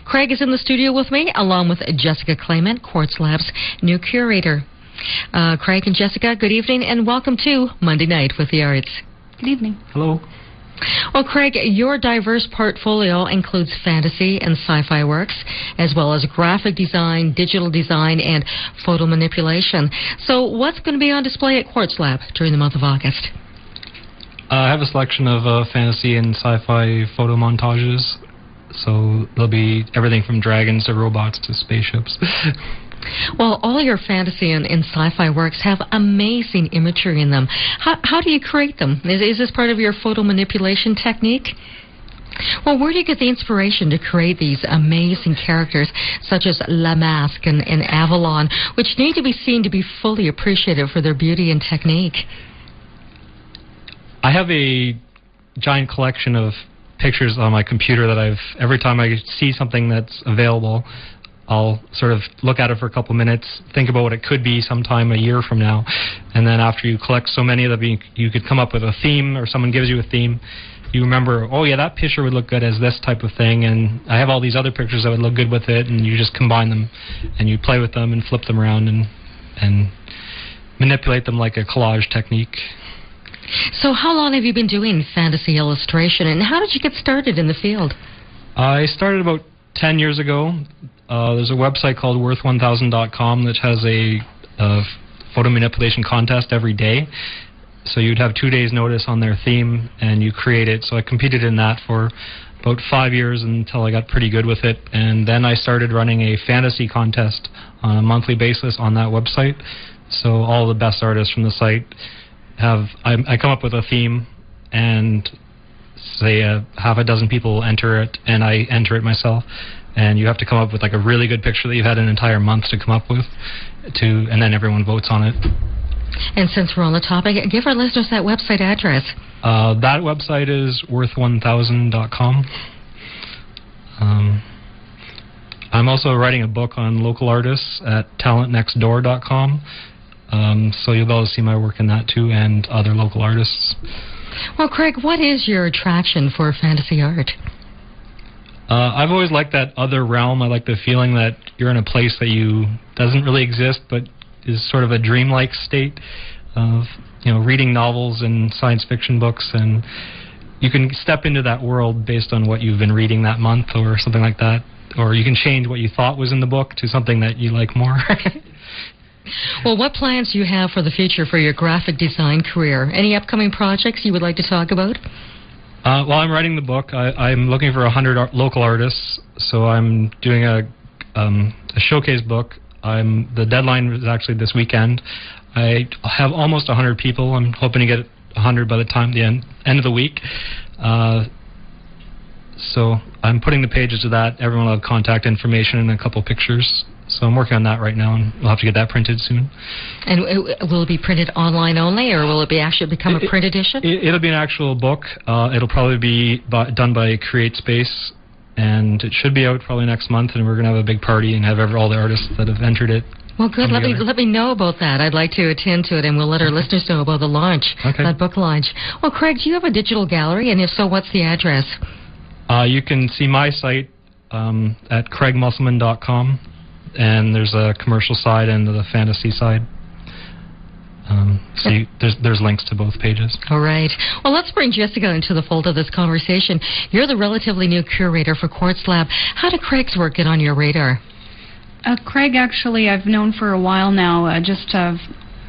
Craig is in the studio with me, along with Jessica Clement, Kwartzlab's new curator. Craig and Jessica, good evening, and welcome to Monday Night with the Arts. Good evening. Hello. Well, Craig, your diverse portfolio includes fantasy and sci-fi works, as well as graphic design, digital design, and photo manipulation. So what's going to be on display at Kwartzlab during the month of August? I have a selection of fantasy and sci-fi photo montages. So there'll be everything from dragons to robots to spaceships. Well, all your fantasy and sci-fi works have amazing imagery in them. How do you create them? Is this part of your photo manipulation technique? Well, where do you get the inspiration to create these amazing characters such as La Masque and Avalon, which need to be seen to be fully appreciated for their beauty and technique? I have a giant collection of pictures on my computer that every time I see something that's available, I'll sort of look at it for a couple minutes, think about what it could be sometime a year from now, and then after you collect so many of them, you could come up with a theme, or someone gives you a theme. You remember, oh yeah, that picture would look good as this type of thing, and I have all these other pictures that would look good with it, and you just combine them, and you play with them and flip them around and manipulate them like a collage technique. So how long have you been doing fantasy illustration, and how did you get started in the field? I started about 10 years ago. There's a website called worth1000.com that has a photo manipulation contest every day. So you'd have 2 days notice on their theme and you create it. So I competed in that for about 5 years until I got pretty good with it. And then I started running a fantasy contest on a monthly basis on that website. So all the best artists from the site I come up with a theme, and say half a dozen people enter it, and I enter it myself. And you have to come up with like a really good picture that you've had an entire month to come up with, and then everyone votes on it. And since we're on the topic, give our listeners that website address. That website is worth1000.com. I'm also writing a book on local artists at Talentnextdoor.com. So you'll be able to see my work in that too, and other local artists. Well, Craig, what is your attraction for fantasy art? I've always liked that other realm. I like the feeling that you're in a place that doesn't really exist, but is sort of a dreamlike state of, reading novels and science fiction books, and you can step into that world based on what you've been reading that month or something like that, or you can change what you thought was in the book to something that you like more. Well, what plans do you have for the future for your graphic design career? Any upcoming projects you would like to talk about? Well, I'm writing the book. I'm looking for 100 local artists, so I'm doing a showcase book. The deadline is actually this weekend. I have almost 100 people. I'm hoping to get 100 by the time the end of the week. So I'm putting the pages of that. Everyone will have contact information and a couple pictures. So I'm working on that right now, and we'll have to get that printed soon. And will it be printed online only, or will it actually become a print edition? It'll be an actual book. It'll probably be done by CreateSpace, and it should be out probably next month, and we're going to have a big party and have all the artists that have entered it. Well, good. Let me know about that. I'd like to attend to it, and we'll let our listeners know about the launch, that book launch. Well, Craig, do you have a digital gallery, and if so, what's the address? You can see my site at craigmusselman.com. And there's a commercial side and the fantasy side. So there's links to both pages. All right. Well, let's bring Jessica into the fold of this conversation. You're the relatively new curator for Kwartzlab. How did Craig's work get on your radar? Craig, actually, I've known for a while now.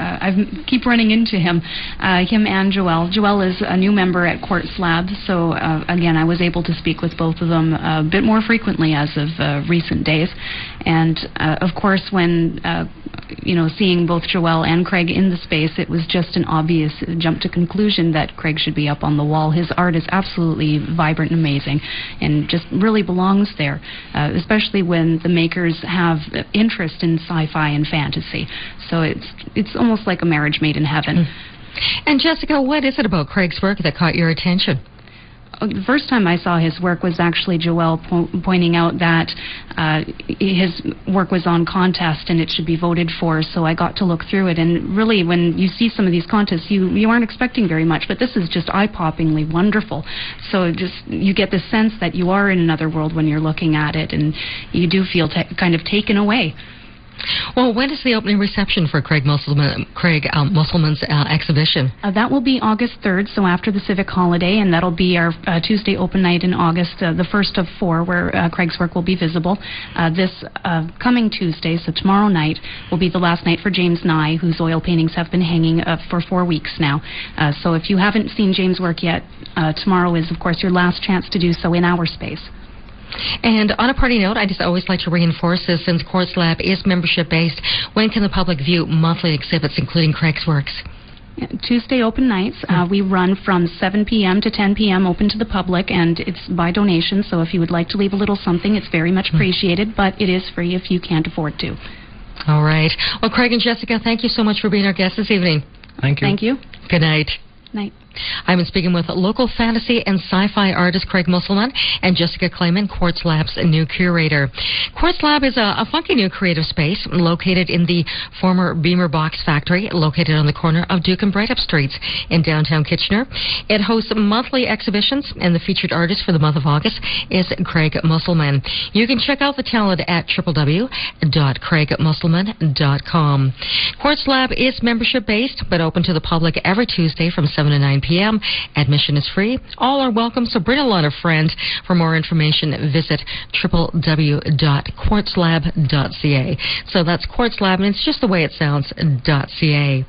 I keep running into him and Joelle. Joelle is a new member at Kwartzlab, so again, I was able to speak with both of them a bit more frequently as of recent days. And of course, when seeing both Joelle and Craig in the space, it was just an obvious jump to conclusion that Craig should be up on the wall. His art is absolutely vibrant and amazing, and just really belongs there, especially when the makers have interest in sci-fi and fantasy. So it's almost like a marriage made in heaven. And Jessica, what is it about Craig's work that caught your attention? the first time I saw his work was actually Joelle pointing out that his work was on contest and it should be voted for, so I got to look through it. And really, when you see some of these contests, you aren't expecting very much, but this is just eye-poppingly wonderful. So just you get the sense that you are in another world when you're looking at it, and you do feel kind of taken away. Well, when is the opening reception for Craig Musselman's exhibition? That will be August 3rd, so after the civic holiday, and that'll be our Tuesday open night in August, the first of 4, where Craig's work will be visible. This coming Tuesday, so tomorrow night, will be the last night for James Nye, whose oil paintings have been hanging for 4 weeks now. So if you haven't seen James' work yet, tomorrow is, of course, your last chance to do so in our space. And on a party note, I just always like to reinforce this, since Kwartzlab is membership-based, when can the public view monthly exhibits, including Craig's works? Tuesday open nights. We run from 7 p.m. to 10 p.m. open to the public, and it's by donation, so if you would like to leave a little something, it's very much appreciated, but it is free if you can't afford to. All right. Well, Craig and Jessica, thank you so much for being our guests this evening. Thank you. Thank you. Good night. Night. I've been speaking with local fantasy and sci-fi artist Craig Musselman and Jessica Clayman, Kwartzlab's new curator. Kwartzlab is a funky new creative space located in the former Beamer Box Factory, located on the corner of Duke and Breithaupt Streets in downtown Kitchener. It hosts monthly exhibitions, and the featured artist for the month of August is Craig Musselman. You can check out the talent at www.craigmusselman.com. Kwartzlab is membership-based, but open to the public every Tuesday from 7 to 9 p.m. Admission is free. All are welcome, so bring along a friend. For more information, visit www.kwartzlab.ca. So that's Kwartzlab, and it's just the way it sounds, .ca.